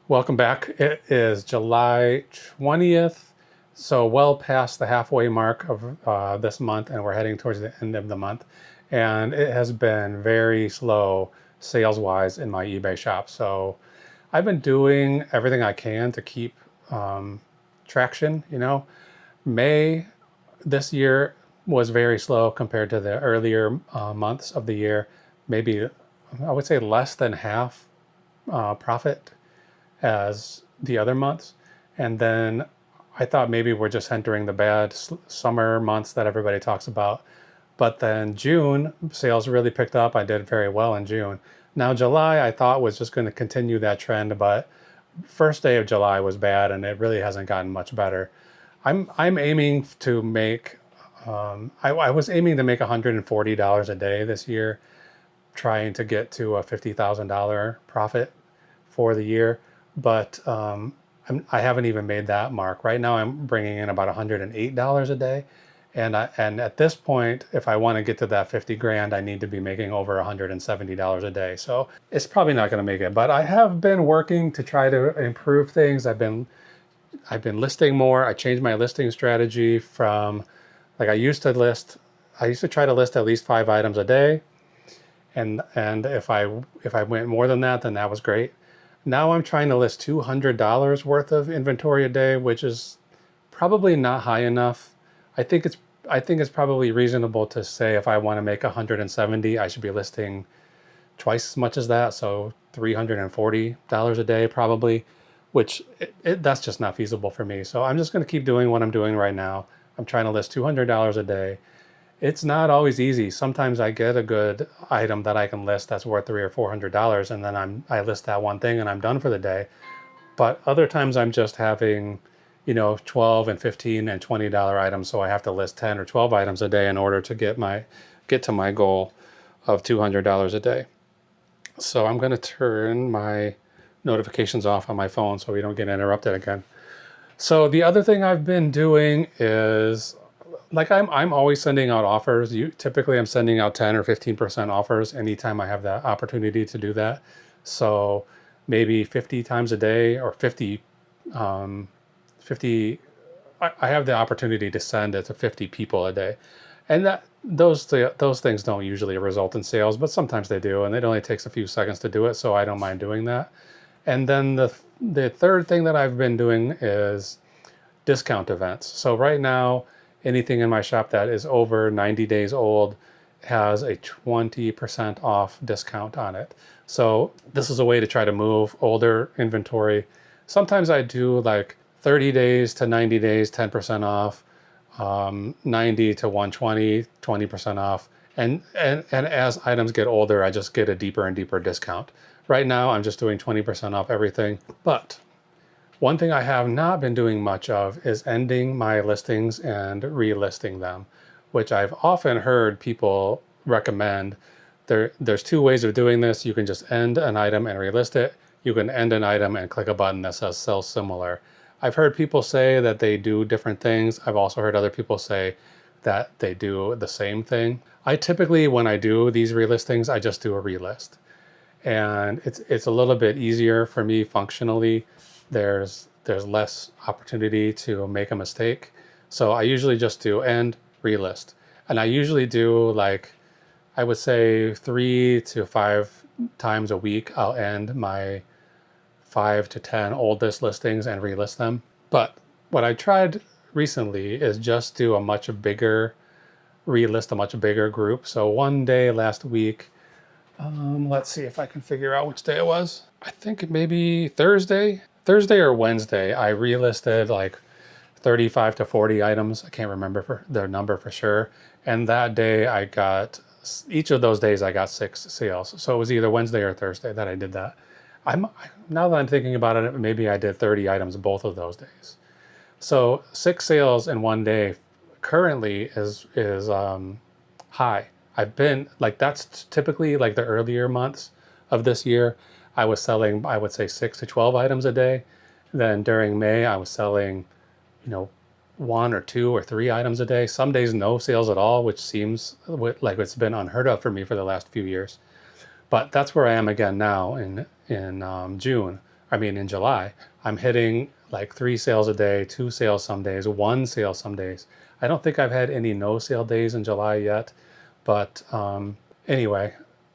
Welcome back. It is July 20th, so well past the halfway mark of this month, and we're heading towards the end of the month. And it has been very slow sales-wise in my eBay shop. So I've been doing everything I can to keep traction. May this year was very slow compared to the earlier months of the year. Maybe I would say less than half profit as the other months. And then I thought maybe we're just entering the bad summer months that everybody talks about. But then June, sales really picked up. I did very well in June. Now July, I thought was just going to continue that trend, but first day of July was bad, and it really hasn't gotten much better. I'm aiming to make. I was aiming to make $140 a day this year, trying to get to a $50,000 profit for the year. But I haven't even made that mark. Right now, I'm bringing in about $108 a day. And at this point, if I want to get to that 50 grand, I need to be making over $170 a day. So it's probably not going to make it. But I have been working to try to improve things. I've been listing more. I changed my listing strategy from, like, I used to try to list at least 5 items a day. And if I went more than that, then that was great. Now I'm trying to list $200 worth of inventory a day, which is probably not high enough. I think it's probably reasonable to say if I want to make 170, I should be listing twice as much as that, so $340 a day probably, which that's just not feasible for me. So I'm just going to keep doing what I'm doing right now. I'm trying to list $200 a day. It's not always easy. Sometimes I get a good item that I can list that's worth $300 or $400, and then I list that one thing and I'm done for the day. But other times I'm just having, $12 and $15 and $20 items, so I have to list 10 or 12 items a day in order to get to my goal of $200 a day. So I'm going to turn my notifications off on my phone so we don't get interrupted again. So the other thing I've been doing is, like, I'm always sending out offers. Typically I'm sending out 10 or 15% offers anytime I have the opportunity to do that. So maybe 50 times a day, or 50, I have the opportunity to send it to 50 people a day. And those things don't usually result in sales, but sometimes they do, and it only takes a few seconds to do it, so I don't mind doing that. And then the third thing that I've been doing is discount events. So right now, anything in my shop that is over 90 days old has a 20% off discount on it. So this is a way to try to move older inventory. Sometimes I do like 30 days to 90 days, 10% off, 90 to 120, 20% off. And as items get older, I just get a deeper and deeper discount. Right now, I'm just doing 20% off everything. But one thing I have not been doing much of is ending my listings and relisting them, which I've often heard people recommend. There's 2 ways of doing this. You can just end an item and relist it. You can end an item and click a button that says sell similar. I've heard people say that they do different things. I've also heard other people say that they do the same thing. I typically, when I do these relistings, I just do a relist. And it's a little bit easier for me functionally. There's less opportunity to make a mistake. So I usually just do end, relist. And I usually do, like, I would say 3 to 5 times a week, I'll end my 5 to 10 oldest listings and relist them. But what I tried recently is just do relist a much bigger group. So one day last week, let's see if I can figure out which day it was. I think maybe Thursday or Wednesday, I relisted like 35 to 40 items. I can't remember for their number for sure. And that day each of those days I got 6 sales. So it was either Wednesday or Thursday that I did that. Now that I'm thinking about it, maybe I did 30 items both of those days. So 6 sales in one day currently is high. I've been, like, that's typically like the earlier months of this year. I was selling, I would say, 6 to 12 items a day. Then during May, I was selling, 1 or 2 or 3 items a day. Some days no sales at all, which seems like it's been unheard of for me for the last few years. But that's where I am again now in June. in July, I'm hitting like 3 sales a day, 2 sales some days, 1 sale some days. I don't think I've had any no sale days in July yet, but anyway,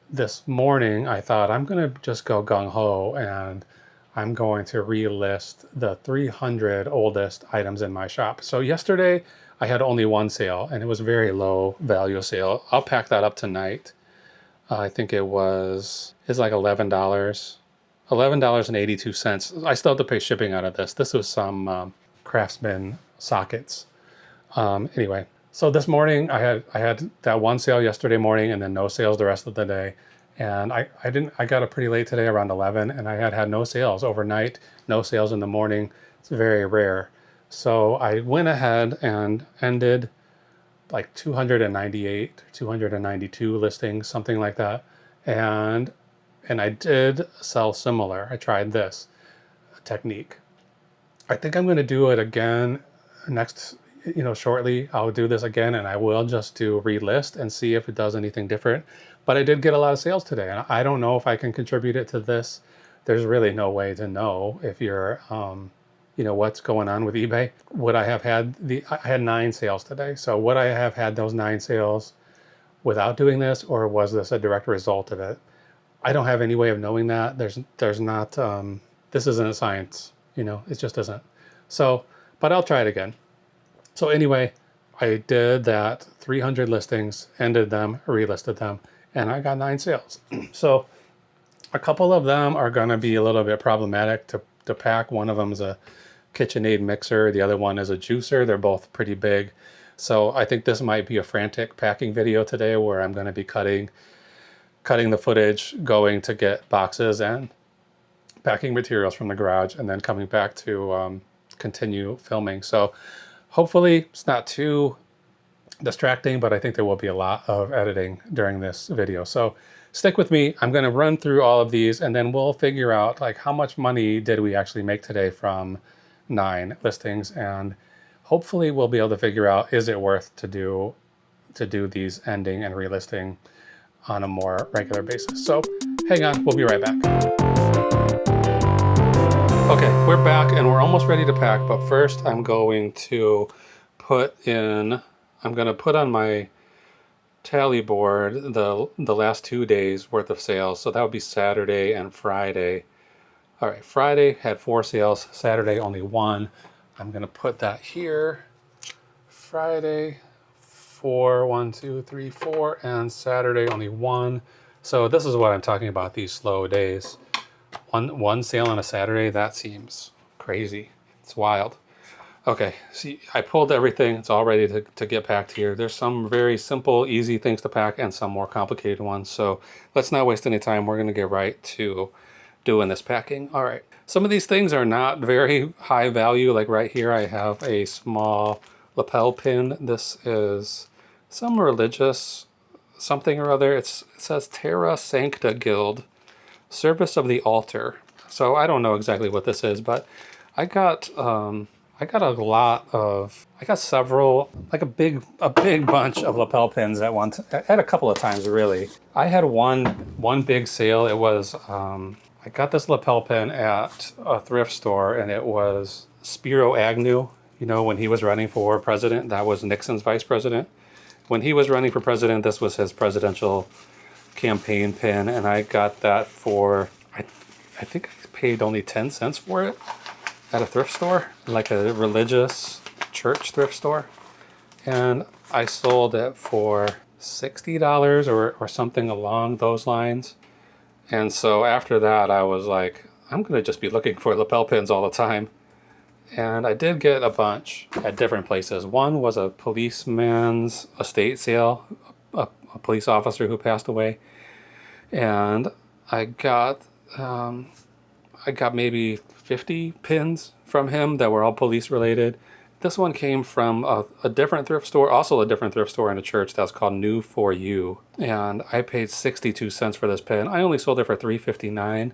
this morning I thought I'm gonna just go gung-ho and I'm going to relist the 300 oldest items in my shop. So yesterday I had only 1 sale and it was a very low value sale. I'll pack that up tonight. I think it's like $11. $11.82. I still have to pay shipping out of this. This was some Craftsman sockets. Anyway, so this morning I had that 1 sale yesterday morning and then no sales the rest of the day. And I got up pretty late today around 11 and I had no sales overnight, no sales in the morning. It's very rare. So I went ahead and ended like 298, 292 listings, something like that. And I did sell similar. I tried this technique. I think I'm going to do it again next, shortly. I'll do this again and I will just do relist and see if it does anything different. But I did get a lot of sales today and I don't know if I can contribute it to this. There's really no way to know if you're, what's going on with eBay. Would I have had I had 9 sales today. So would I have had those 9 sales without doing this, or was this a direct result of it? I don't have any way of knowing that. There's not, this isn't a science, it just isn't. So, but I'll try it again. So anyway, I did that 300 listings, ended them, relisted them, and I got 9 sales. So a couple of them are going to be a little bit problematic to pack. One of them is a KitchenAid mixer. The other one is a juicer. They're both pretty big. So I think this might be a frantic packing video today where I'm going to be cutting the footage, going to get boxes and packing materials from the garage, and then coming back to continue filming. So hopefully it's not too distracting, but I think there will be a lot of editing during this video. So stick with me. I'm going to run through all of these and then we'll figure out like how much money did we actually make today from 9 listings, and hopefully we'll be able to figure out, is it worth to do these ending and relisting on a more regular basis. So hang on, we'll be right back. Okay, we're back and we're almost ready to pack, but first I'm going to put on my tally board the last 2 days worth of sales. So that would be Saturday and Friday. All right, Friday had 4 sales, Saturday only 1. I'm gonna put that here. Friday 4, 1, 2, 3, 4, and Saturday only 1. So this is what I'm talking about, these slow days. One sale on a Saturday, that seems crazy. It's wild. Okay, see, I pulled everything. It's all ready to get packed here. There's some very simple, easy things to pack and some more complicated ones. So let's not waste any time. We're gonna get right to doing this packing. All right, some of these things are not very high value. Like right here, I have a small lapel pin. This is some religious something or other. It says Terra Sancta Guild, Service of the Altar. So I don't know exactly what this is, but I got several, like a big bunch of lapel pins at a couple of times, really. I had one big sale. It was, I got this lapel pin at a thrift store, and it was Spiro Agnew. When he was running for president, that was Nixon's vice president. When he was running for president, this was his presidential campaign pin, and I got that for, I think I paid only 10 cents for it at a thrift store, like a religious church thrift store. And I sold it for $60 or something along those lines. And so after that, I was like, I'm going to just be looking for lapel pins all the time. And I did get a bunch at different places. One was a policeman's estate sale, a police officer who passed away. And I got maybe 50 pins from him that were all police related. This one came from a different thrift store, also a different thrift store in a church that's called New For You. And I paid 62 cents for this pin. I only sold it for $3.59.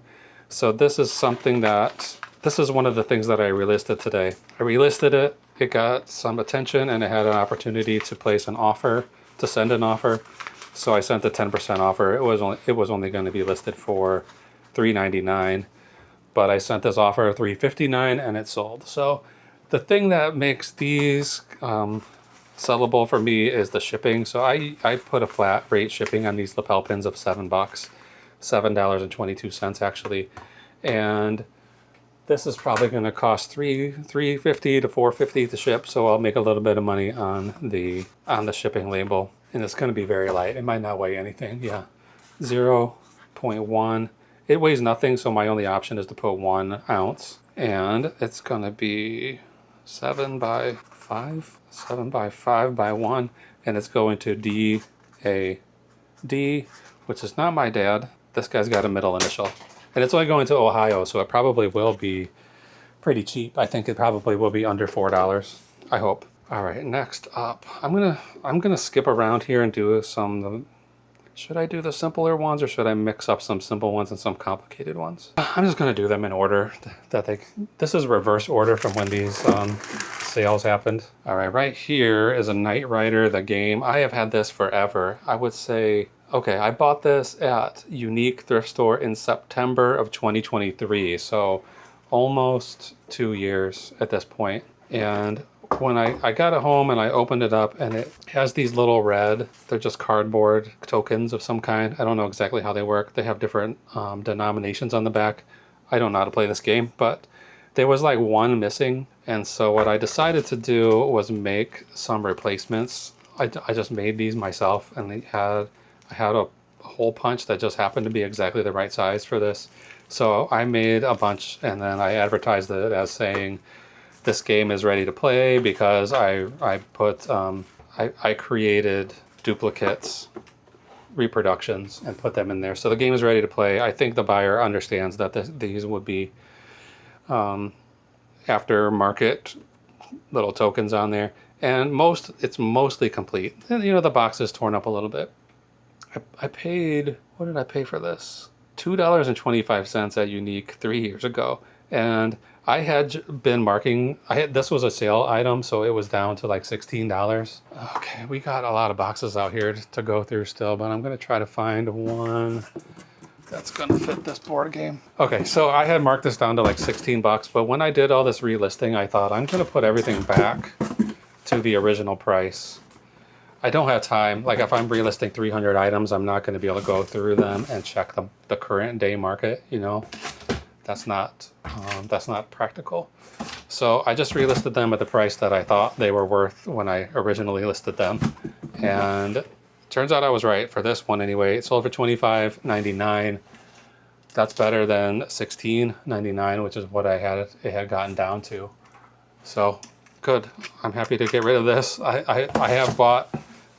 So this is one of the things that I relisted today. I relisted it, it got some attention, and it had an opportunity to place an offer, to send an offer. So I sent a 10% offer. It was only going to be listed for $3.99. but I sent this offer at $359 and it sold. So the thing that makes these sellable for me is the shipping. So I put a flat rate shipping on these lapel pins of $7, $7.22 actually. And this is probably going to cost $350 to $450 to ship, so I'll make a little bit of money on the shipping label. And it's going to be very light. It might not weigh anything. Yeah, 0.1. It weighs nothing, so my only option is to put 1 ounce. And it's going to be 7 by 5 by 1, and it's going to D, which is not my dad. This guy's got a middle initial. And it's only going to Ohio, so it probably will be pretty cheap. I think it probably will be under $4. I hope. All right, next up, I'm gonna skip around here and do some. Should I do the simpler ones, or should I mix up some simple ones and some complicated ones? I'm just gonna do them in order that they. This is reverse order from when these sales happened. All right, right here is a Knight Rider, the game. I have had this forever. I would say. Okay, I bought this at Unique Thrift Store in September of 2023, so almost 2 years at this point. And when I got it home and I opened it up, and it has these little red, they're just cardboard tokens of some kind. I don't know exactly how they work. They have different denominations on the back. I don't know how to play this game, but there was like one missing. And so what I decided to do was make some replacements. I just made these myself, and I had a hole punch that just happened to be exactly the right size for this. So I made a bunch, and then I advertised it as saying, this game is ready to play, because I created duplicates, reproductions, and put them in there. So the game is ready to play. I think the buyer understands that these would be aftermarket little tokens on there. And it's mostly complete. And, you know, the box is torn up a little bit. I paid, what did I pay for this? $2.25 at Unique 3 years ago. And I had been marking, this was a sale item, so it was down to like $16. Okay, we got a lot of boxes out here to go through still, but I'm gonna try to find one that's gonna fit this board game. Okay, so I had marked this down to like 16 bucks, but when I did all this relisting, I thought I'm gonna put everything back to the original price. I don't have time. Like if I'm relisting 300 items, I'm not going to be able to go through them and check the current day market. You know, that's not practical. So I just relisted them at the price that I thought they were worth when I originally listed them, and it turns out I was right for this one anyway. It sold for $25.99. That's better than $16.99, which is what it had gotten down to. So good. I'm happy to get rid of this. I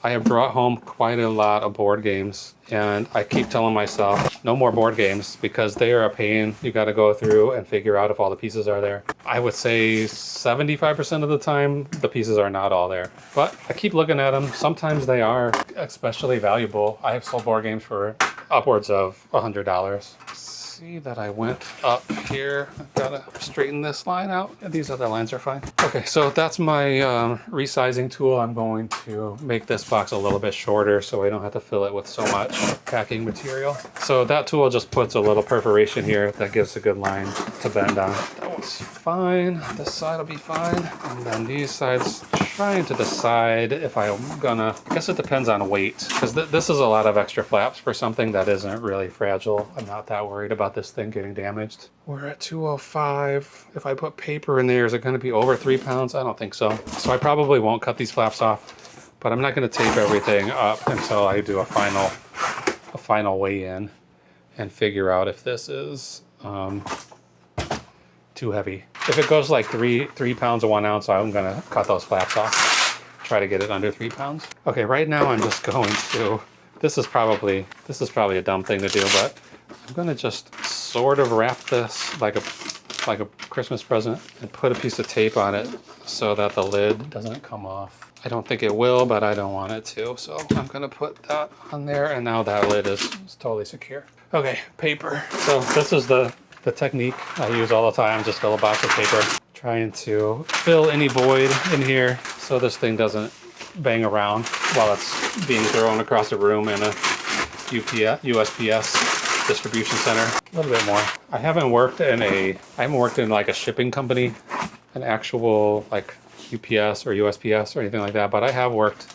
have brought home quite a lot of board games, and I keep telling myself no more board games, because they are a pain. You got to go through and figure out if all the pieces are there. I would say 75% of the time the pieces are not all there, but I keep looking at them. Sometimes they are especially valuable. I have sold board games for upwards of $100. See that I went up here. I've got to straighten this line out. These other lines are fine. Okay, so that's my resizing tool. I'm going to make this box a little bit shorter so I don't have to fill it with so much packing material. So that tool just puts a little perforation here that gives a good line to bend on. That one's fine. This side will be fine. And then these sides, trying to decide if I'm gonna, I guess it depends on weight, because this is a lot of extra flaps for something that isn't really fragile. I'm not that worried about this thing getting damaged. We're at 205. If I put paper in there, is it going to be over 3 pounds? I don't think so. So I probably won't cut these flaps off, but I'm not going to tape everything up until I do a final weigh in and figure out if this is too heavy. If it goes like 3 pounds or 1 ounce, I'm going to cut those flaps off. Try to get it under 3 pounds. Okay, right now I'm just going to, this is probably a dumb thing to do, but I'm going to just sort of wrap this like a Christmas present and put a piece of tape on it so that the lid doesn't come off. I don't think it will, but I don't want it to. So I'm going to put that on there, and now that lid is totally secure. Okay, paper. So this is the technique I use all the time. Just fill a box of paper. Trying to fill any void in here so this thing doesn't bang around while it's being thrown across the room in a USPS distribution center. A little bit more. I haven't worked in like a shipping company, an actual like UPS or USPS or anything like that, but I have worked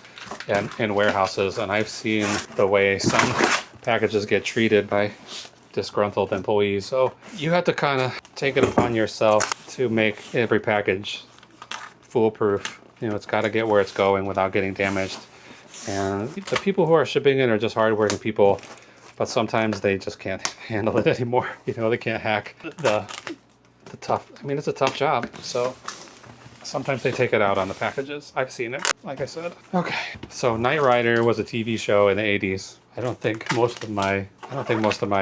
in warehouses, and I've seen the way some packages get treated by disgruntled employees. So you have to kind of take it upon yourself to make every package foolproof. You know, it's got to get where it's going without getting damaged. And the people who are shipping it are just hardworking people, but sometimes they just can't handle it anymore. You know, they can't hack the tough. I mean, it's a tough job. So sometimes they take it out on the packages. I've seen it, like I said. Okay, so Knight Rider was a TV show in the 80s. I don't think most of my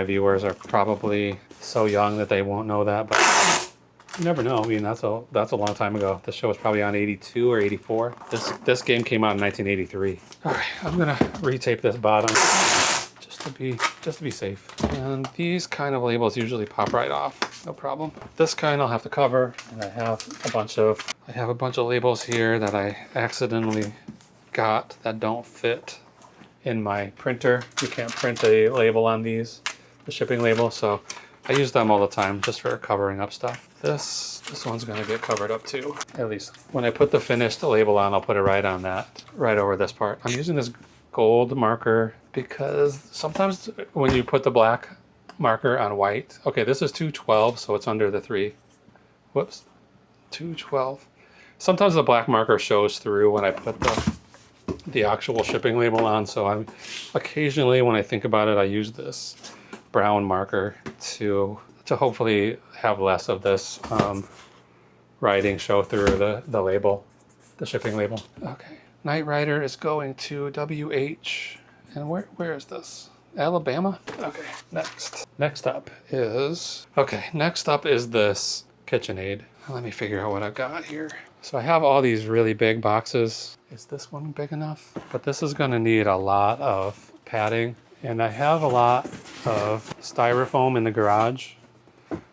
viewers are probably so young that they won't know that, but you never know. I mean, that's a long time ago. The show was probably on 82 or 84. This game came out in 1983. All right, I'm gonna retape this bottom just to be safe. And these kind of labels usually pop right off, no problem. This kind I'll have to cover, and I have a bunch of labels here that I accidentally got that don't fit in my printer. You can't print a label on these, the shipping label, so I use them all the time just for covering up stuff. This one's gonna get covered up too. At least when I put the finished label on, I'll put it right on that, right over this part. I'm using this gold marker because sometimes when you put the black marker on white, okay, this is 212, so it's under the 3. Whoops, 212. Sometimes the black marker shows through when I put the actual shipping label on, so I'm occasionally, when I think about it, I use this brown marker to hopefully have less of this writing show through the label, the shipping label. Okay, Knight Rider is going to WH, and where is this? Alabama? Okay, next up is this KitchenAid. Let me figure out what I've got here. So I have all these really big boxes. Is this one big enough? But this is gonna need a lot of padding, and I have a lot of styrofoam in the garage.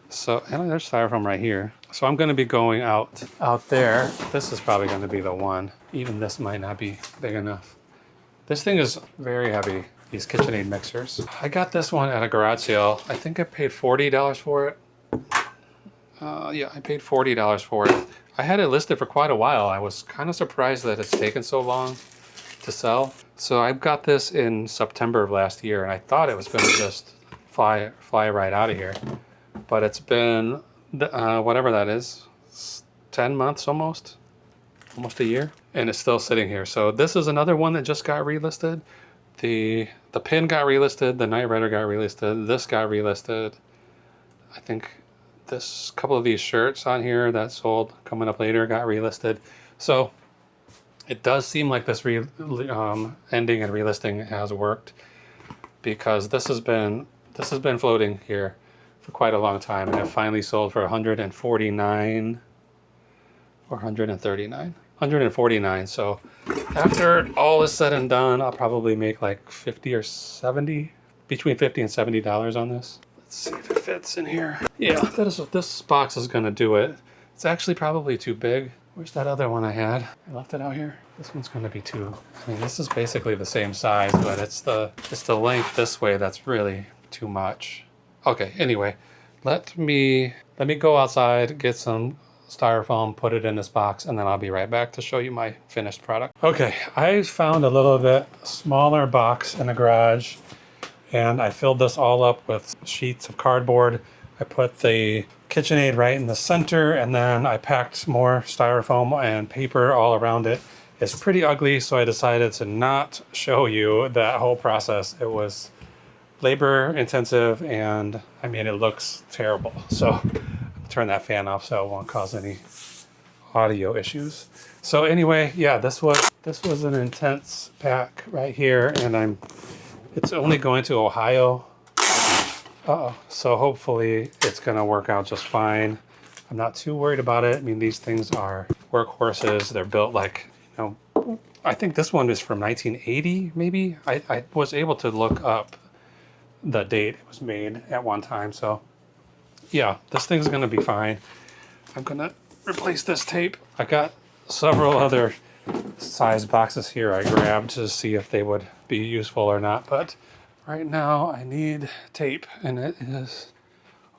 So, and there's styrofoam right here. So I'm gonna be going out there. This is probably gonna be the one. Even this might not be big enough. This thing is very heavy, these KitchenAid mixers. I got this one at a garage sale. I think I paid $40 for it. Yeah, I paid $40 for it. I had it listed for quite a while. I was kind of surprised that it's taken so long to sell. So I got this in September of last year, and I thought it was going to just fly right out of here. But it's been, whatever that is, 10 months almost a year, and it's still sitting here. So this is another one that just got relisted. The pin got relisted, the Knight Rider got relisted, this got relisted. I think this couple of these shirts on here that sold coming up later got relisted. So it does seem like this ending and relisting has worked, because this has been floating here for quite a long time, and it finally sold for $149 or $139. So after all is said and done, I'll probably make like 50 or 70, between $50 and $70 on this. Let's see if it fits in here. Yeah, this box is gonna do it. It's actually probably too big. Where's that other one I had? I left it out here. This one's gonna be too, I mean, this is basically the same size, but it's the length this way that's really too much. Okay, anyway, let me go outside, get some styrofoam, put it in this box, and then I'll be right back to show you my finished product. Okay, I found a little bit smaller box in the garage, and I filled this all up with sheets of cardboard. I put the KitchenAid right in the center, and then I packed more styrofoam and paper all around it. It's pretty ugly, so I decided to not show you that whole process. It was labor intensive, and I mean, it looks terrible. So turn that fan off so it won't cause any audio issues. So anyway, yeah, this was an intense pack right here, and it's only going to Ohio. So hopefully it's gonna work out just fine. I'm not too worried about it. I mean, these things are workhorses. They're built like, you know, I think this one is from 1980, maybe. I was able to look up the date it was made at one time. So yeah, this thing's gonna be fine. I'm gonna replace this tape. I got several other size boxes here I grabbed to see if they would be useful or not, but Right now I need tape, and it is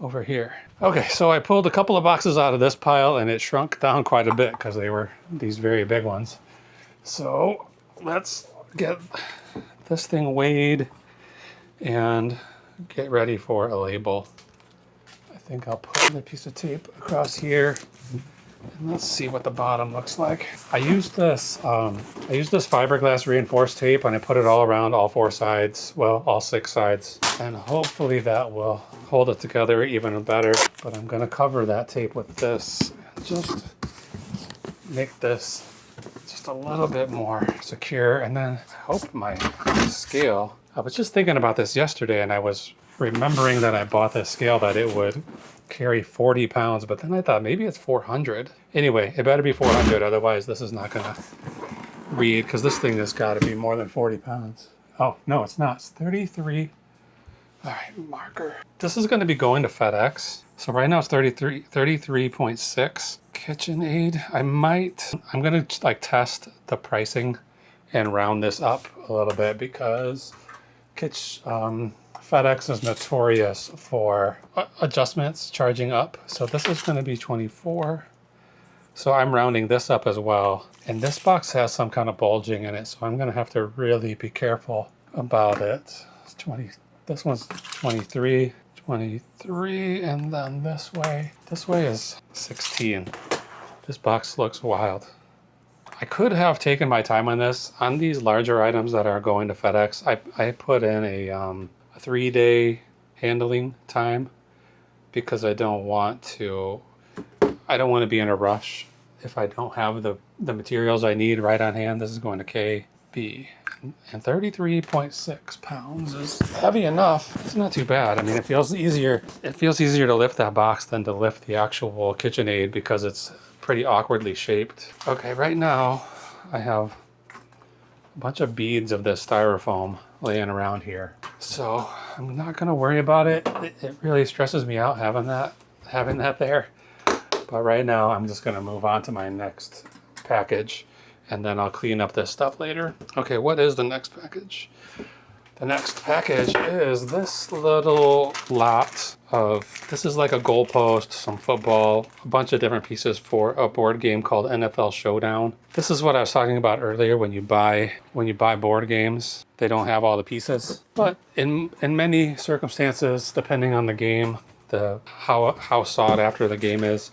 over here. Okay, so I pulled a couple of boxes out of this pile and it shrunk down quite a bit because they were these very big ones. So let's get this thing weighed and get ready for a label. I think I'll put the piece of tape across here. And let's see what the bottom looks like. I used this fiberglass reinforced tape and I put it all around all 4 sides, well, all 6 sides, and hopefully that will hold it together even better. But I'm gonna cover that tape with this and just make this just a little bit more secure. And then I hope my scale, I was just thinking about this yesterday and I was remembering that I bought this scale that it would carry 40 pounds, but then I thought maybe it's 400. Anyway, it better be 400, otherwise this is not gonna read, because this thing has got to be more than 40 pounds. Oh, no, it's not. It's 33. All right, marker. This is going to be going to FedEx. So right now it's 33.6. KitchenAid. I'm going to like test the pricing and round this up a little bit because FedEx is notorious for adjustments, charging up. So this is going to be 24. So I'm rounding this up as well. And this box has some kind of bulging in it, so I'm going to have to really be careful about it. It's 20. This one's 23, 23, and then this way is 16. This box looks wild. I could have taken my time on this. On these larger items that are going to FedEx, I put in a 3-day handling time because I don't want to be in a rush if I don't have the materials I need right on hand. This is going to KB. And 33.6 pounds is heavy enough. It's not too bad. I mean, it feels easier to lift that box than to lift the actual KitchenAid because it's pretty awkwardly shaped. Okay, right now I have a bunch of beads of this styrofoam laying around here. So I'm not gonna worry about it. It really stresses me out having that there. But right now I'm just gonna move on to my next package and then I'll clean up this stuff later. Okay, what is the next package? The next package is this little lot of, this is like a goalpost, some football, a bunch of different pieces for a board game called NFL Showdown. This is what I was talking about earlier. When you buy board games, they don't have all the pieces. But in many circumstances, depending on the game, how sought after the game is,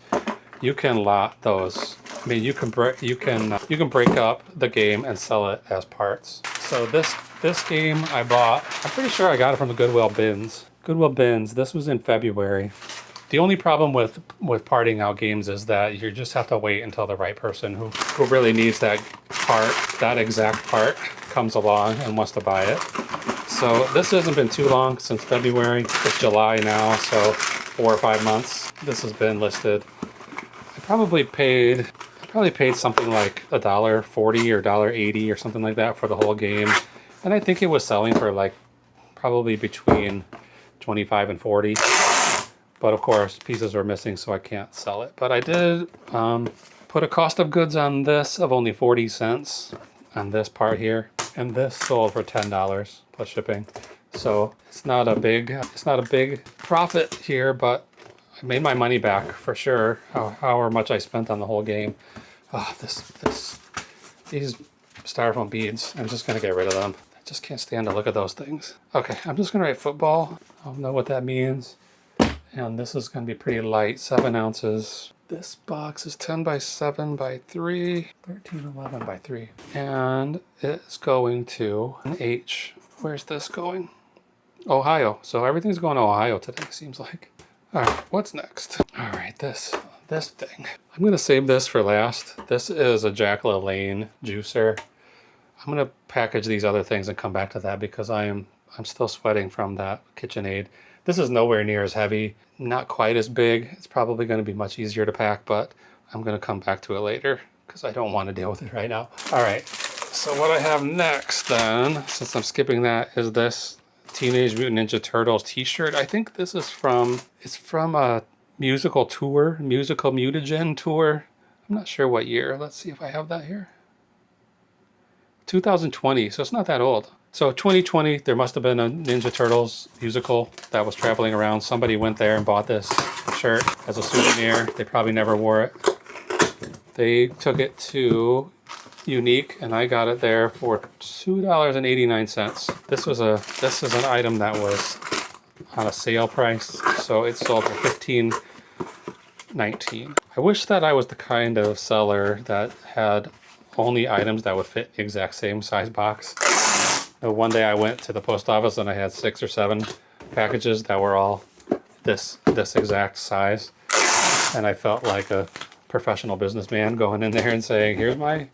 you can lot those. I mean, you can break up the game and sell it as parts. So this game I bought, I'm pretty sure I got it from the Goodwill bins. This was in February. The only problem with parting out games is that you just have to wait until the right person who really needs that exact part comes along and wants to buy it. So this hasn't been too long since February. It's July now, so 4 or 5 months this has been listed. I probably paid something like $1.40 or $1.80 or something like that for the whole game. And I think it was selling for like probably between 25 and 40. But of course, pieces were missing, so I can't sell it. But I did put a cost of goods on this of only 40 cents on this part here. And this sold for $10 plus shipping. So it's not a big profit here, but I made my money back for sure. However much I spent on the whole game. Oh, these styrofoam beads, I'm just gonna get rid of them. I just can't stand to look at those things. Okay, I'm just gonna write football. I don't know what that means. And this is gonna be pretty light, 7 ounces. This box is 10 by 7 by 3, 13, 11 by 3. And it's going to an H. Where's this going? Ohio. So everything's going to Ohio today, seems like. All right, what's next? All right, this thing. I'm gonna save this for last. This is a Jack LaLanne juicer. I'm gonna package these other things and come back to that because I'm still sweating from that KitchenAid. This is nowhere near as heavy, not quite as big. It's probably gonna be much easier to pack, but I'm gonna come back to it later because I don't want to deal with it right now. All right, so what I have next then, since I'm skipping that, is this Teenage Mutant Ninja Turtles t-shirt. I think this is from a musical mutagen tour. I'm not sure what year. Let's see if I have that here. 2020, so it's not that old. So 2020, there must have been a Ninja Turtles musical that was traveling around. Somebody went there and bought this shirt as a souvenir. They probably never wore it. They took it to Unique, and I got it there for $2.89. This is an item that was on a sale price, so it sold for $15.19. I wish that I was the kind of seller that had only items that would fit the exact same size box. One day I went to the post office and I had 6 or 7 packages that were all this exact size, and I felt like a professional businessman going in there and saying, here's my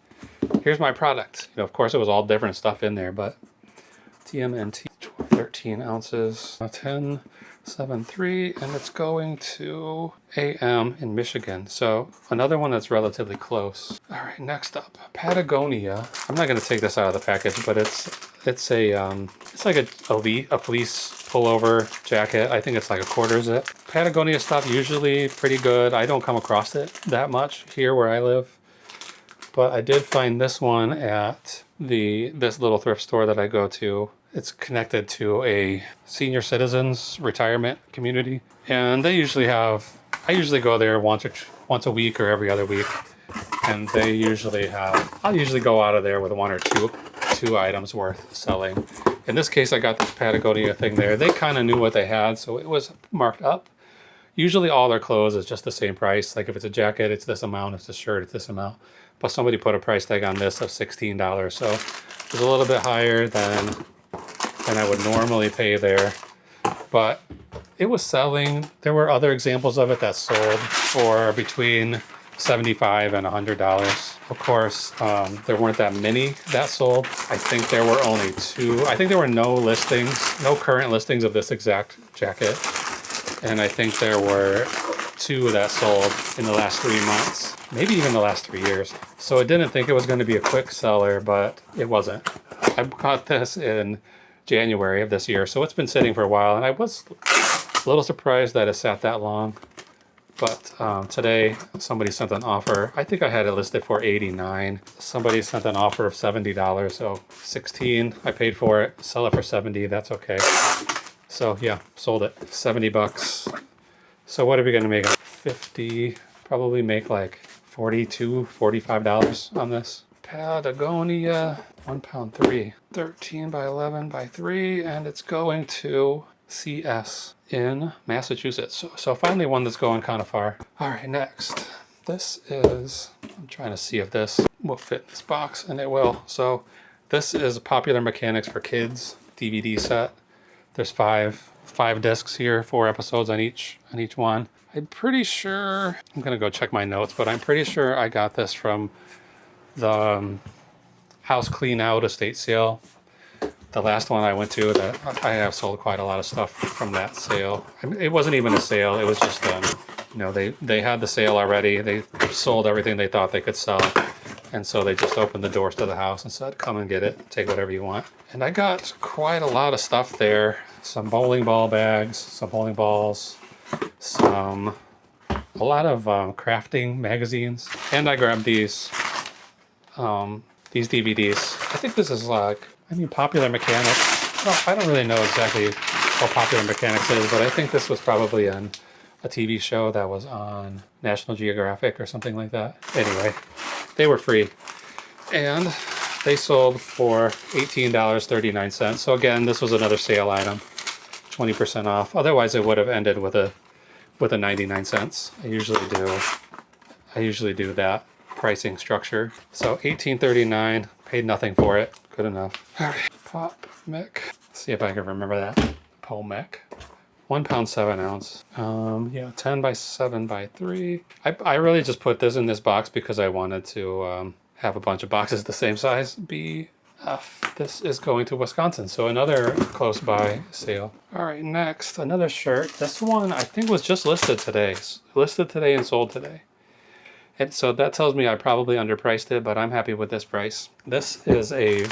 product. You know, of course it was all different stuff in there, but TMNT 13 ounces, 1073, and it's going to AM in Michigan. So another one that's relatively close. All right, next up, Patagonia. I'm not going to take this out of the package, but it's like a fleece pullover jacket. I think it's like a quarter zip. Patagonia stuff usually pretty good. I don't come across it that much here where I live, but I did find this one at this little thrift store that I go to. It's connected to a senior citizens retirement community, and they usually have, I usually go there once a week or every other week, and they usually have, I'll usually go out of there with 1 or 2 items worth selling. In this case, I got this Patagonia thing there. They kind of knew what they had, so it was marked up. Usually all their clothes is just the same price. Like if it's a jacket, it's this amount. If it's a shirt, it's this amount. But somebody put a price tag on this of $16, so it's a little bit higher than I would normally pay there. But it was selling. There were other examples of it that sold for between $75 and $100. Of course, there weren't that many that sold. I think there were only 2. I think there were no current listings of this exact jacket. And I think there were 2 that sold in the last 3 months, maybe even the last 3 years. So I didn't think it was going to be a quick seller, but it wasn't. I got this in January of this year, so it's been sitting for a while, and I was a little surprised that it sat that long. But today somebody sent an offer. I think I had it listed for $89. Somebody sent an offer of $70, so $16. I paid for it. Sell it for $70. That's okay. So yeah, sold it. $70. So what are we gonna make? 50. Probably make like $42, $45 on this. Patagonia, 1 pound 3, 13 by 11 by 3, and it's going to CS in Massachusetts. So finally one that's going kind of far. All right, next. This is, I'm trying to see if this will fit in this box, and it will. So this is Popular Mechanics for Kids DVD set. There's five discs here, 4 episodes on each one. I'm pretty sure, I'm gonna go check my notes, but I'm pretty sure I got this from the House Clean Out estate sale. The last one I went to, that I have sold quite a lot of stuff from that sale. It wasn't even a sale. It was just, they had the sale already. They sold everything they thought they could sell. And so they just opened the doors to the house and said, come and get it. Take whatever you want. And I got quite a lot of stuff there. Some bowling ball bags, some bowling balls, a lot of crafting magazines. And I grabbed these DVDs. I think this is like, Popular Mechanics. Well, I don't really know exactly what Popular Mechanics is, but I think this was probably a TV show that was on National Geographic or something like that. Anyway, they were free. And they sold for $18.39. So again, this was another sale item, 20% off. Otherwise, it would have ended with a 99 cents. I usually do that pricing structure. So $18.39, paid nothing for it. Good enough. All right, Pop Mech. See if I can remember that. Pole Mech. 1 pound 7 ounce. Yeah, 10 by 7 by 3. I really just put this in this box because I wanted to have a bunch of boxes the same size. BF. This is going to Wisconsin, so another close by sale. All right, next, another shirt. This one I think was just listed today. Listed today and sold today. And so that tells me I probably underpriced it, but I'm happy with this price. This is a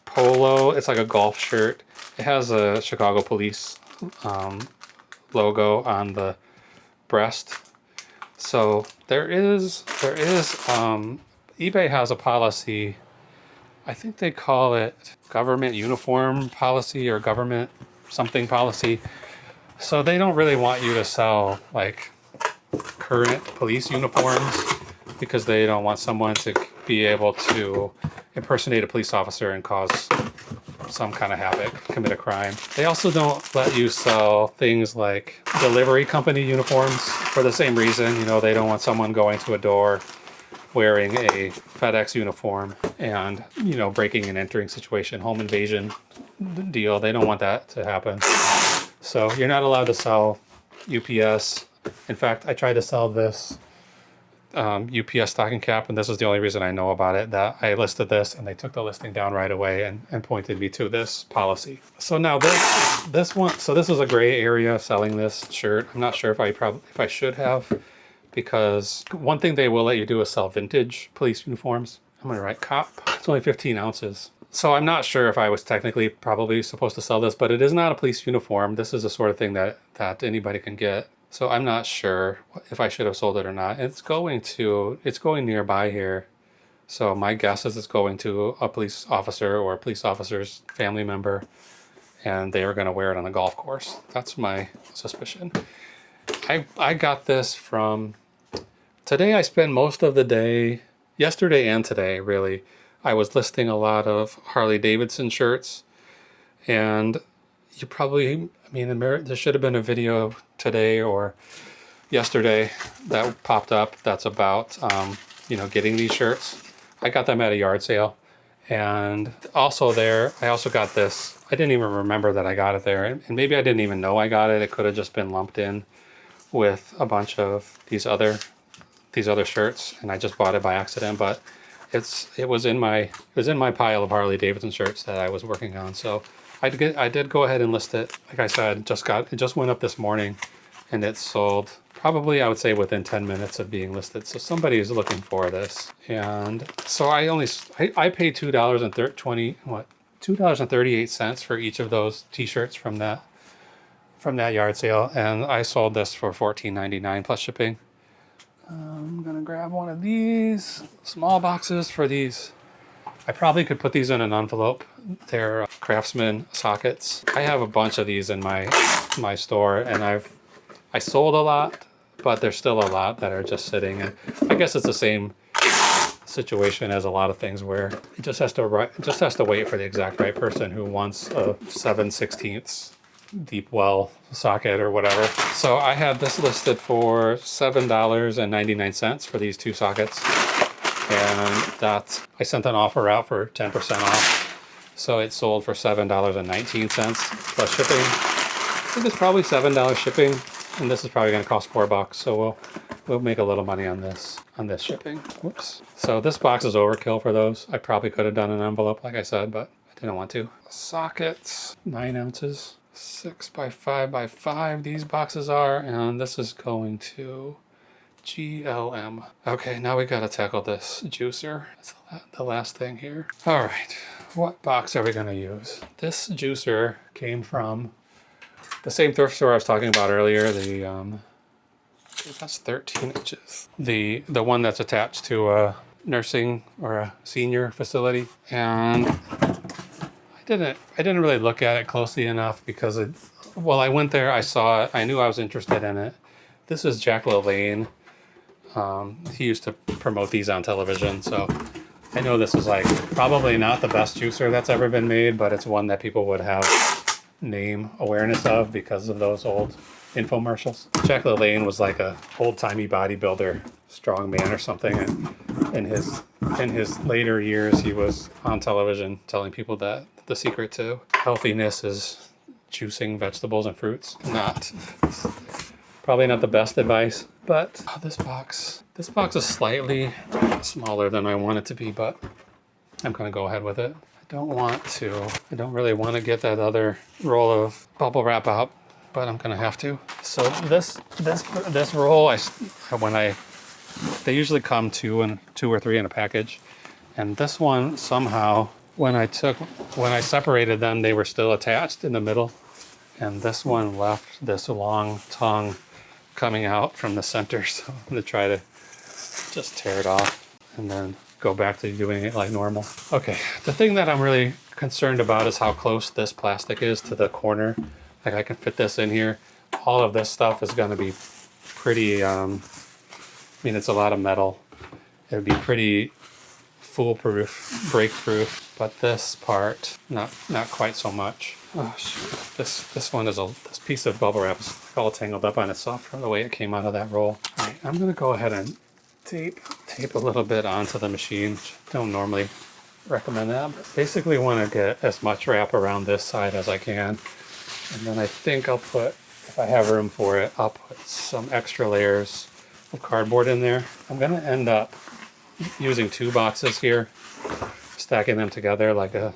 polo. It's like a golf shirt. It has a Chicago Police logo on the breast. So there is eBay has a policy I think they call it government uniform policy or government something policy. So they don't really want you to sell like current police uniforms because they don't want someone to be able to impersonate a police officer and cause some kind of havoc, commit a crime. They also don't let you sell things like delivery company uniforms for the same reason. You know, they don't want someone going to a door wearing a FedEx uniform and, you know, breaking and entering situation, home invasion deal. They don't want that to happen. So you're not allowed to sell UPS. In fact, I tried to sell this UPS stocking cap, and this is the only reason I know about it, that I listed this and they took the listing down right away and pointed me to this policy. So now this one, so this is a gray area selling this shirt. I'm not sure if I should have, because one thing they will let you do is sell vintage police uniforms. I'm gonna write cop. It's only 15 ounces. So I'm not sure if I was technically probably supposed to sell this, but it is not a police uniform. This is the sort of thing that anybody can get. So I'm not sure if I should have sold it or not. It's going nearby here. So my guess is it's going to a police officer or a police officer's family member, and they are going to wear it on a golf course. That's my suspicion. I got this from today. I spent most of the day, yesterday and today, really. I was listing a lot of Harley Davidson shirts, and you probably, I mean, there should have been a video today or yesterday that popped up that's about, you know, getting these shirts. I got them at a yard sale. And also there, I also got this. I didn't even remember that I got it there. And maybe I didn't even know I got it. It could have just been lumped in with a bunch of these other shirts, and I just bought it by accident. But it was in my pile of Harley Davidson shirts that I was working on. So I did go ahead and list it. Like I said, it just went up this morning, and it sold probably, I would say, within 10 minutes of being listed. So somebody is looking for this. And so I paid $2.38 for each of those t-shirts from that yard sale, and I sold this for $14.99 plus shipping. I'm gonna grab one of these small boxes for these. I probably could put these in an envelope. They're Craftsman sockets. I have a bunch of these in my store, and I sold a lot, but there's still a lot that are just sitting. And I guess it's the same situation as a lot of things, where it just has to wait for the exact right person who wants a 7/16 deep well socket or whatever. So I had this listed for $7.99 for these two sockets, and I sent an offer out for 10% off. So it sold for $7.19 plus shipping. I think it's probably $7 shipping, and this is probably going to cost $4. So we'll make a little money on this shipping. Whoops. So this box is overkill for those. I probably could have done an envelope, like I said, but I didn't want to. Sockets, 9 ounces. 6 by 5 by 5 these boxes are, and this is going to GLM. Okay, now we gotta tackle this juicer. That's the last thing here. All right, what box are we gonna use? This juicer came from the same thrift store I was talking about earlier. That's 13 inches. The one that's attached to a nursing or a senior facility, and I didn't really look at it closely enough because I went there, I saw it, I knew I was interested in it. This is Jack LaLanne. He used to promote these on television, so I know this is like probably not the best juicer that's ever been made, but it's one that people would have name awareness of because of those old infomercials. Jack LaLanne was like a old-timey bodybuilder, strong man or something, and in his later years he was on television telling people that the secret to healthiness is juicing vegetables and fruits. Probably not the best advice, but this box is slightly smaller than I want it to be, but I'm gonna go ahead with it. I don't really want to get that other roll of bubble wrap out, but I'm gonna have to. So this roll, they usually come two or three in a package, and this one somehow, when I separated them, they were still attached in the middle, and this one left this long tongue coming out from the center. So I'm gonna try to just tear it off and then go back to doing it like normal. Okay, the thing that I'm really concerned about is how close this plastic is to the corner. Like I can fit this in here. All of this stuff is gonna be pretty, I mean, it's a lot of metal. It would be pretty foolproof, break-proof, but this part, not quite so much. Oh shoot, this one is this piece of bubble wrap is all tangled up on itself from the way it came out of that roll. All right, I'm gonna go ahead and tape a little bit onto the machine. Don't normally recommend that, but basically want to get as much wrap around this side as I can. And then I think I'll put, if I have room for it, I'll put some extra layers of cardboard in there. I'm gonna end up using 2 boxes here, stacking them together like a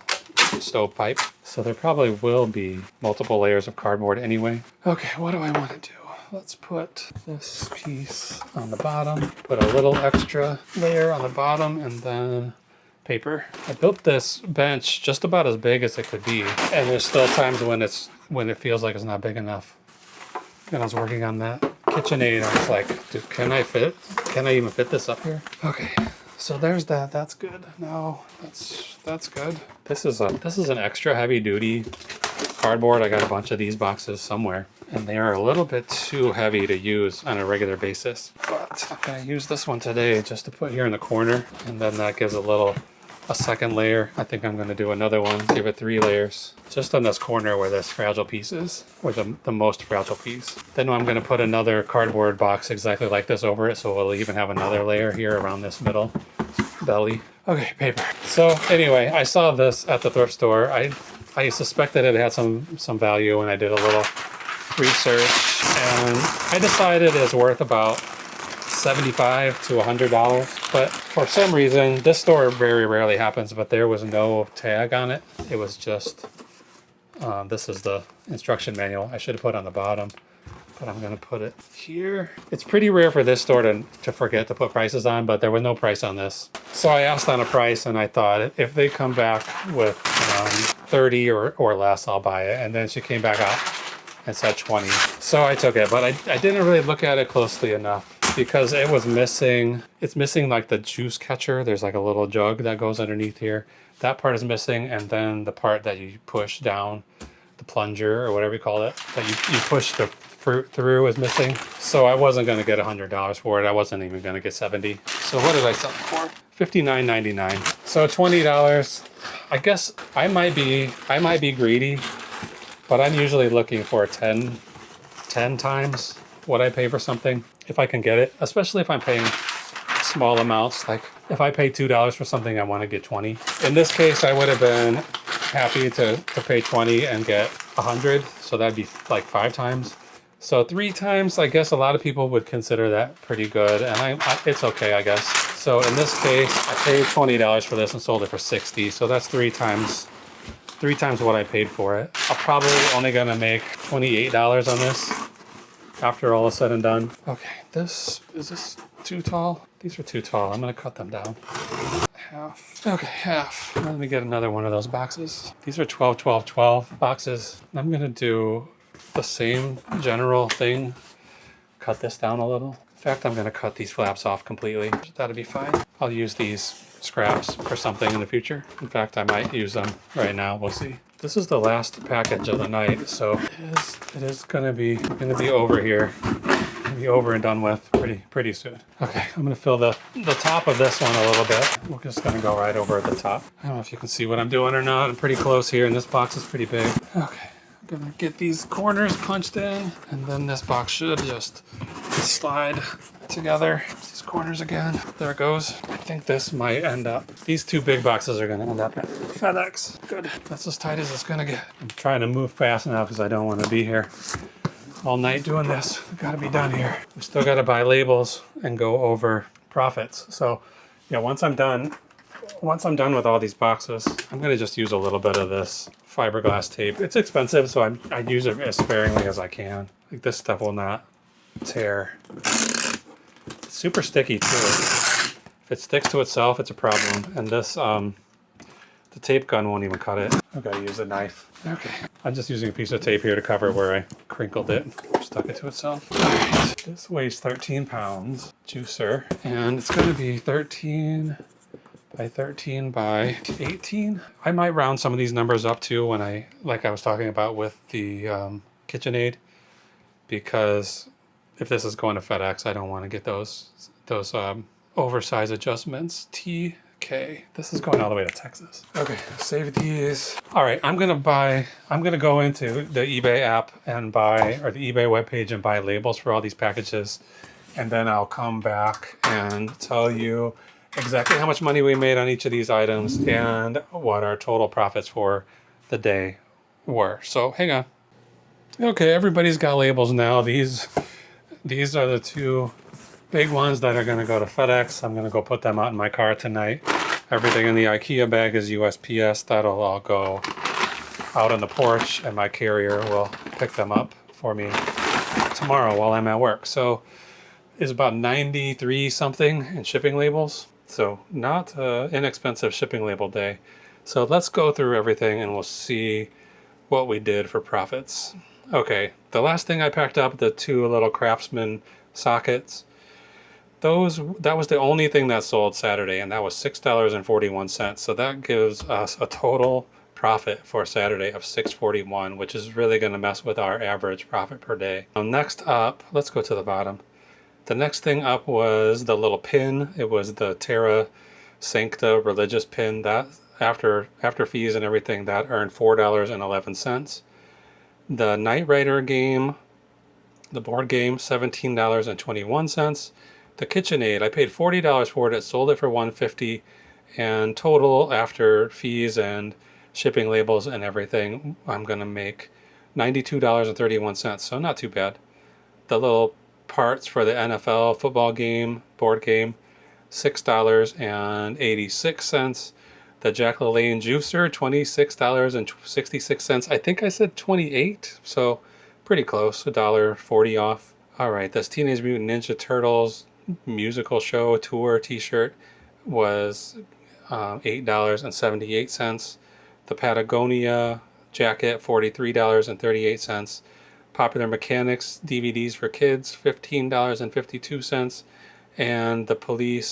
stovepipe. So there probably will be multiple layers of cardboard anyway. Okay, what do I want to do? Let's put this piece on the bottom, put a little extra layer on the bottom, and then paper. I built this bench just about as big as it could be, and there's still times when it feels like it's not big enough. And I was working on that KitchenAid, I was like, dude, can I even fit this up here? Okay, so there's that. That's good. No, that's good. This is an extra heavy duty cardboard. I got a bunch of these boxes somewhere, and they are a little bit too heavy to use on a regular basis. But I'm gonna use this one today just to put here in the corner, and then that gives a second layer. I think I'm gonna do another one, give it 3 layers, just on this corner where this fragile piece is, or the most fragile piece. Then I'm gonna put another cardboard box exactly like this over it, so we'll even have another layer here around this middle belly. Okay, paper. So anyway, I saw this at the thrift store. I suspected it had some value, and I did a little research, and I decided it's worth about $75 to $100, but for some reason, this store very rarely happens, but there was no tag on it. It was just, this is the instruction manual. I should have put on the bottom, but I'm gonna put it here. It's pretty rare for this store to forget to put prices on, but there was no price on this. So I asked on a price, and I thought if they come back with 30 or less, I'll buy it. And then she came back out and said 20. So I took it, but I didn't really look at it closely enough, because it was missing. It's missing like the juice catcher. There's like a little jug that goes underneath here. That part is missing, and then the part that you push down, the plunger or whatever you call it, that you push the fruit through is missing. So I wasn't going to get $100 for it. I wasn't even going to get 70. So what did I sell it for? $59.99. So $20. I guess I might be greedy, but I'm usually looking for 10 times what I pay for something, if I can get it, especially if I'm paying small amounts. Like if I pay $2 for something, I want to get 20. In this case, I would have been happy to pay 20 and get 100. So that'd be like 5 times. So 3 times, I guess a lot of people would consider that pretty good, and it's okay, I guess. So in this case, I paid $20 for this and sold it for 60. So that's 3 times what I paid for it. I'm probably only gonna make $28 on this after all is said and done. Okay, is this too tall? These are too tall. I'm gonna cut them down. Half. Okay, half. Let me get another one of those boxes. These are 12, 12, 12 boxes. I'm gonna do the same general thing. Cut this down a little. In fact, I'm gonna cut these flaps off completely. That'll be fine. I'll use these scraps for something in the future. In fact, I might use them right now. We'll see. This is the last package of the night, so it is gonna be over here. Be over and done with pretty soon. Okay, I'm gonna fill the top of this one a little bit. We're just gonna go right over the top. I don't know if you can see what I'm doing or not. I'm pretty close here, and this box is pretty big. Okay, I'm gonna get these corners punched in, and then this box should just slide together. These corners again. There it goes. I think this might end up, these 2 big boxes are gonna end up at FedEx. Good. That's as tight as it's gonna get. I'm trying to move fast now because I don't want to be here all night doing this. We gotta be done here. We still gotta buy labels and go over profits. So yeah, once I'm done with all these boxes, I'm gonna just use a little bit of this fiberglass tape. It's expensive, so I use it as sparingly as I can. Like this stuff will not tear. It's super sticky too. If it sticks to itself, it's a problem. And this, the tape gun won't even cut it. I've got to use a knife. Okay, I'm just using a piece of tape here to cover where I crinkled it, stuck it to itself. All right, this weighs 13 pounds, juicer, and it's going to be 13 by 13 by 18. I might round some of these numbers up too when like I was talking about with the KitchenAid, because if this is going to FedEx, I don't want to get those oversized adjustments. TK. This is going all the way to Texas. Okay, save these. All right, I'm gonna go into the eBay app and buy, or the eBay webpage, and buy labels for all these packages, and then I'll come back and tell you exactly how much money we made on each of these items and what our total profits for the day were. So hang on. Okay, everybody's got labels now. These are the two big ones that are going to go to FedEx. I'm going to go put them out in my car tonight. Everything in the IKEA bag is USPS. That'll all go out on the porch, and my carrier will pick them up for me tomorrow while I'm at work. So it's about 93 something in shipping labels. So not inexpensive shipping label day. So let's go through everything and we'll see what we did for profits. Okay, the last thing I packed up, the two little Craftsman sockets, that was the only thing that sold Saturday, and that was $6.41. So that gives us a total profit for Saturday of $6.41, which is really going to mess with our average profit per day. Now, next up, let's go to the bottom. The next thing up was the little pin. It was the Terra Sancta religious pin. That after fees and everything, that earned $4.11. The Knight Rider game, the board game, $17.21. The KitchenAid, I paid $40 for it. Sold it for $150, and total after fees and shipping labels and everything, I'm gonna make $92.31. So not too bad. The little parts for the NFL football game, board game, $6.86. The Jack LaLanne juicer, $26.66. I think I said 28, so pretty close, $1.40 off. All right, this Teenage Mutant Ninja Turtles musical show tour t-shirt was $8.78. The Patagonia jacket, $43.38. Popular Mechanics DVDs for kids, $15.52. And the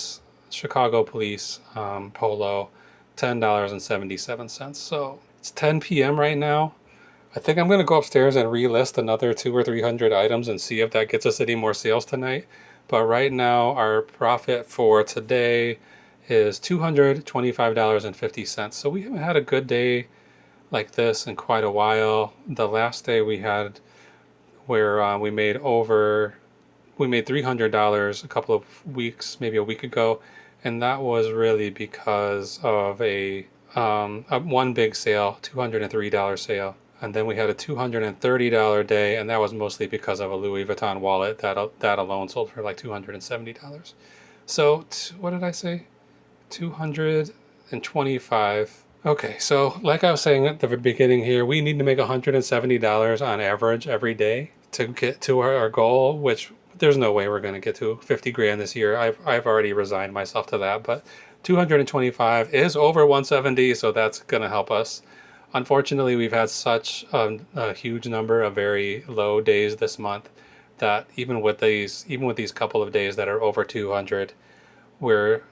Chicago Police polo, $10.77. So it's 10 p.m. right now. I think I'm going to go upstairs and relist another 200 or 300 items and see if that gets us any more sales tonight. But right now, our profit for today is $225.50. So we haven't had a good day like this in quite a while. The last day we had where we made $300 a couple of weeks, maybe a week ago. And that was really because of a one big sale, $203 sale. And then we had a $230 day, and that was mostly because of a Louis Vuitton wallet that alone sold for like $270. So what did I say? 225. Okay, so like I was saying at the beginning here, we need to make $170 on average every day to get to our goal, which there's no way we're going to get to 50 grand this year. I've already resigned myself to that, but 225 is over 170, so that's going to help us. Unfortunately, we've had such a huge number of very low days this month that even with these couple of days that are over 200, we're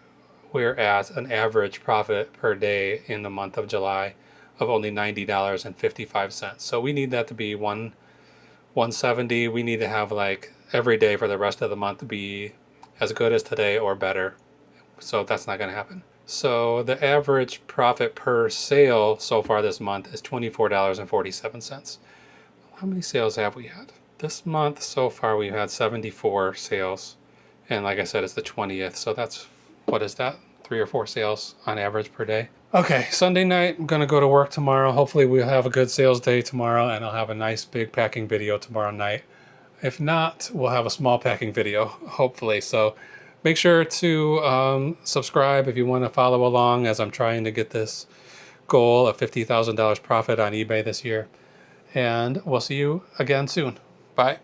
at an average profit per day in the month of July of only $90.55. So we need that to be 170. We need to have like every day for the rest of the month be as good as today or better. So that's not going to happen. So the average profit per sale so far this month is $24.47. How many sales have we had? This month so far we've had 74 sales. And like I said, it's the 20th. So that's, what is that? 3 or 4 sales on average per day. Okay, Sunday night, I'm going to go to work tomorrow. Hopefully we'll have a good sales day tomorrow, and I'll have a nice big packing video tomorrow night. If not, we'll have a small packing video, hopefully. So make sure to subscribe if you want to follow along as I'm trying to get this goal of $50,000 profit on eBay this year. And we'll see you again soon. Bye.